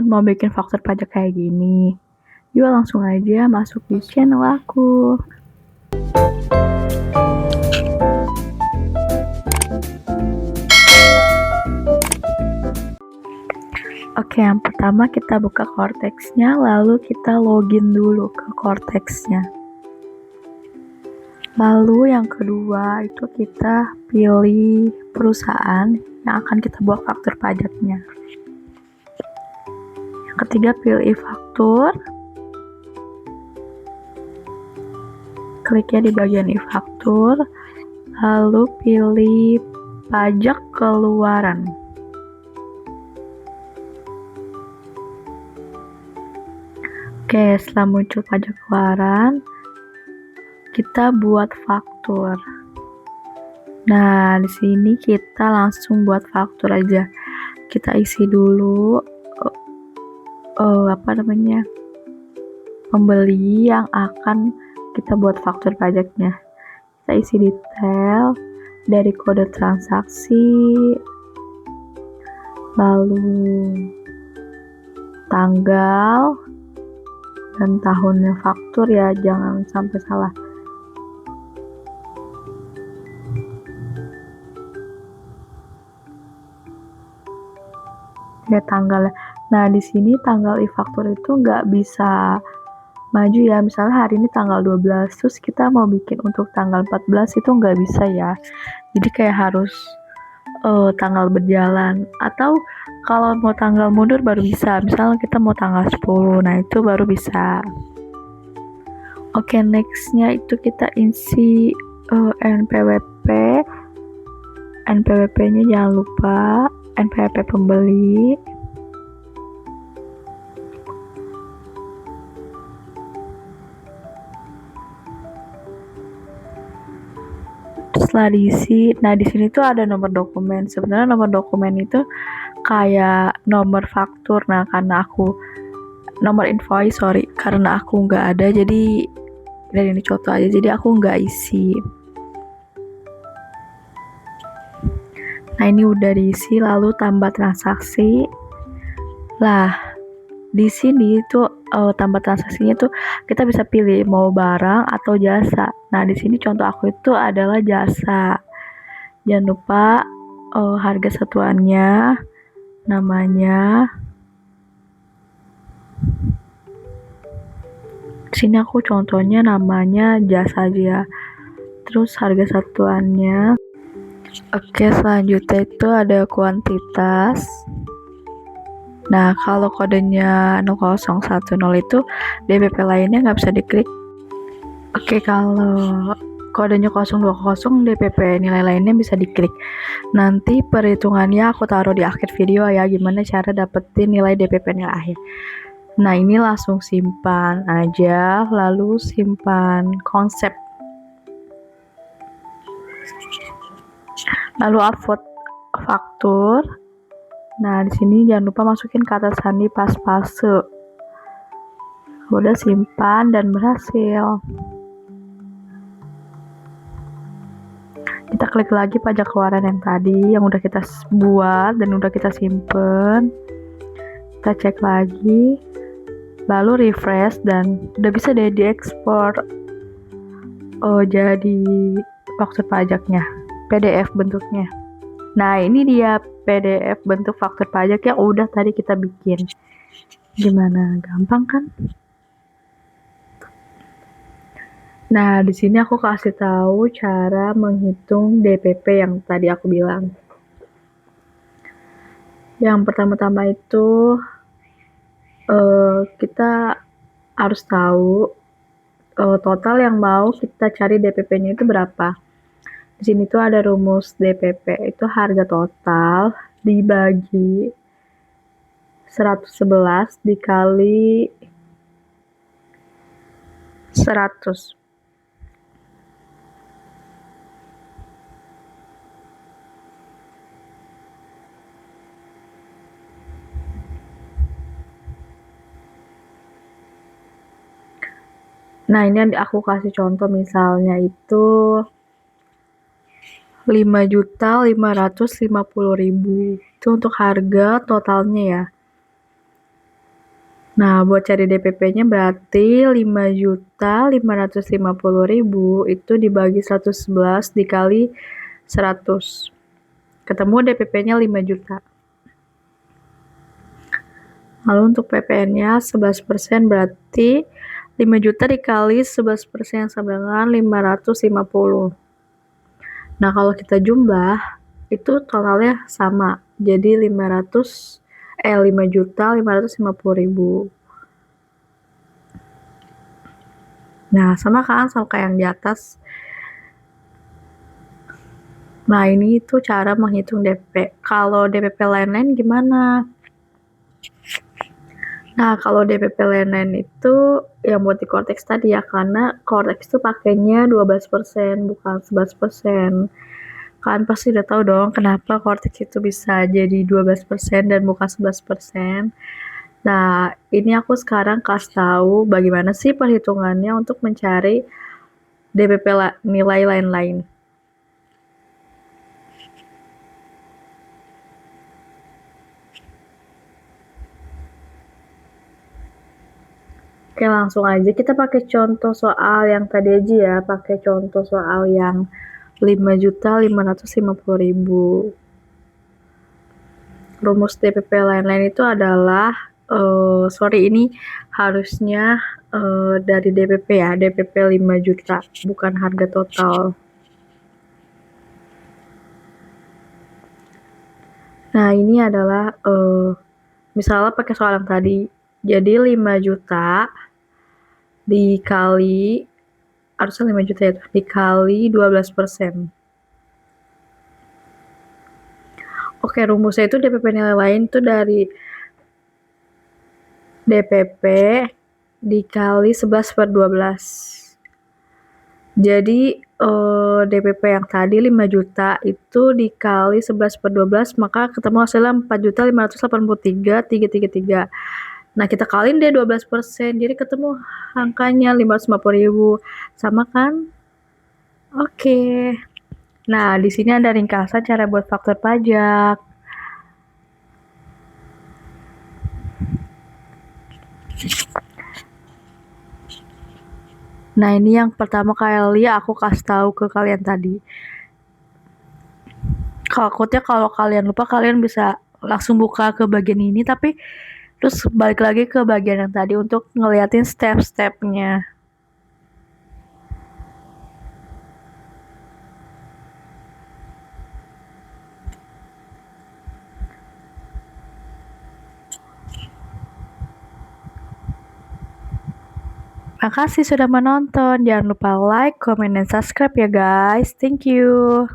Mau bikin faktur pajak kayak gini? Yuk langsung aja masuk di channel aku. Oke, yang pertama kita buka Cortex-nya, lalu kita login dulu ke Cortex-nya. Lalu yang kedua itu kita pilih perusahaan yang akan kita buat faktur pajaknya. Yang ketiga pilih faktur. Kliknya di bagian e-faktur, lalu pilih pajak keluaran. Oke, setelah muncul pajak keluaran, kita buat faktur. Nah, di sini kita langsung buat faktur aja. Kita isi dulu pembeli yang akan kita buat faktur pajaknya. Kita isi detail dari kode transaksi, lalu tanggal dan tahunnya faktur ya, jangan sampai salah. Ya, tanggalnya. Nah, di sini tanggal e-faktur itu nggak bisa maju ya. Misalnya hari ini tanggal 12, terus kita mau bikin untuk tanggal 14 itu nggak bisa ya. Jadi kayak harus tanggal berjalan, atau kalau mau tanggal mundur baru bisa. Misalnya kita mau tanggal 10, nah itu baru bisa. Oke, nextnya itu kita isi NPWP. NPWP-nya jangan lupa NPWP pembeli. Setelah diisi, nah di sini tuh ada nomor dokumen. Sebenarnya nomor dokumen itu kayak nomor faktur. Nah, karena aku nomor invoice, karena aku nggak ada, jadi dari ini contoh aja. Jadi aku nggak isi. Nah, ini udah diisi, lalu tambah transaksi. Lah, di sini tuh tambah transaksinya tuh kita bisa pilih mau barang atau jasa. Nah, di sini contoh aku itu adalah jasa. Jangan lupa harga satuannya, namanya. Di sini aku contohnya namanya jasa aja. Terus harga satuannya. Oke, selanjutnya itu ada kuantitas. Nah, kalau kodenya 0010 itu DPP lainnya nggak bisa diklik. Oke, kalau kodenya 020 DPP nilai lainnya bisa diklik. Nanti perhitungannya aku taruh di akhir video ya, gimana cara dapetin nilai DPP nilai akhir. Nah, ini langsung simpan aja, lalu simpan konsep. Lalu upload faktur. Nah, di sini jangan lupa masukin kata sandi pas fase. Udah simpan dan berhasil. Kita klik lagi pajak keluaran yang tadi yang udah kita buat dan udah kita simpen. Kita cek lagi, lalu refresh dan udah bisa deh diekspor jadi faktur pajaknya, PDF bentuknya. Nah, ini dia PDF bentuk faktur pajak yang udah tadi kita bikin. Gimana? Gampang kan? Nah, di sini aku kasih tahu cara menghitung DPP yang tadi aku bilang. Yang pertama-tama itu kita harus tahu total yang mau kita cari DPP-nya itu berapa. Di sini tuh ada rumus DPP, itu harga total dibagi 111 dikali 100. Nah, ini yang aku kasih contoh misalnya itu 5.550.000. Itu untuk harga totalnya ya. Nah, buat cari DPP-nya berarti 5.550.000 itu dibagi 111 dikali 100. Ketemu DPP-nya 5 juta. Lalu untuk PPN-nya 11% berarti 5 juta dikali 11% sama dengan 550. Nah, kalau kita jumlah itu totalnya sama. Jadi 5.550.000. Nah, sama kan sama kayak yang di atas. Nah, ini tuh cara menghitung DPP. Kalau DPP lain-lain gimana? Nah, kalau DPP lain-lain itu yang buat di Cortex tadi ya, karena Cortex tuh pakainya 12%, bukan 11%. Kan pasti udah tahu dong kenapa Cortex itu bisa jadi 12% dan bukan 11%. Nah, ini aku sekarang kasih tahu bagaimana sih perhitungannya untuk mencari DPP nilai lain-lain. Oke, langsung aja kita pakai contoh soal yang tadi aja ya, pakai contoh soal yang 5.550.000. Rumus DPP lain-lain itu adalah ini harusnya dari DPP ya, DPP 5 juta, bukan harga total. Nah, ini adalah misalnya pakai soal yang tadi. Jadi 5 juta dikali, harusnya 5 juta ya, dikali 12%. Oke, rumusnya itu DPP nilai lain itu dari DPP dikali 11/12. Jadi DPP yang tadi 5 juta itu dikali 11/12 maka ketemu hasilnya 4.583.333. Nah, kita kaliin deh 12%, jadi ketemu angkanya 550.000. Sama kan? Oke. Nah, di sini ada ringkasan cara buat faktor pajak. Nah, ini yang pertama kali aku kasih tahu ke kalian tadi. Kalau kalian lupa, kalian bisa langsung buka ke bagian ini, tapi terus balik lagi ke bagian yang tadi untuk ngeliatin step-stepnya. Makasih sudah menonton. Jangan lupa like, comment, dan subscribe ya guys. Thank you.